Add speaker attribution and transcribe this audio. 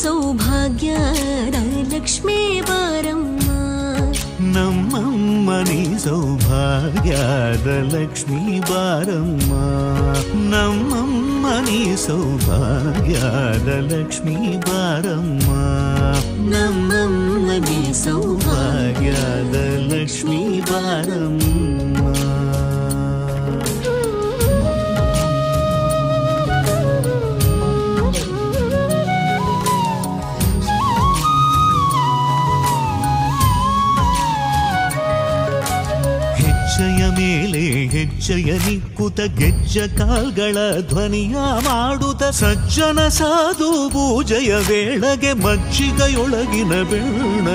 Speaker 1: ಸೌಭಾಗ್ಯದ ಲಕ್ಷ್ಮೀ ಬಾರಮ್ಮ
Speaker 2: ನಮ್ಮಮ್ಮ ನೀ ಸೌಭಾಗ್ಯದ ಲಕ್ಷ್ಮೀ ಬಾರಮ್ಮ ನಮ್ಮಮ್ಮ ನೀ ಸೌಭಾಗ್ಯದ ಲಕ್ಷ್ಮೀ ಬಾರಮ್ಮ
Speaker 1: ನಮ್ಮಮ್ಮ ನೀ
Speaker 2: ಸೌಭಾಗ್ಯದ ಲಕ್ಷ್ಮೀ ಬಾರಮ್ಮ ಹೆಜ್ಜೆಯ ಮೇಲೆ ಹೆಜ್ಜೆಯ ನಿಕ್ಕುತ ಗೆಜ್ಜ ಕಾಲ್ಗಳ ಧ್ವನಿಯ ಮಾಡುತ್ತ ಸಜ್ಜನ ಸಾಧು ಪೂಜೆಯ ವೇಳೆಗೆ ಮಜ್ಜಿಗೆಯೊಳಗಿನ ಬೆಣ್ಣ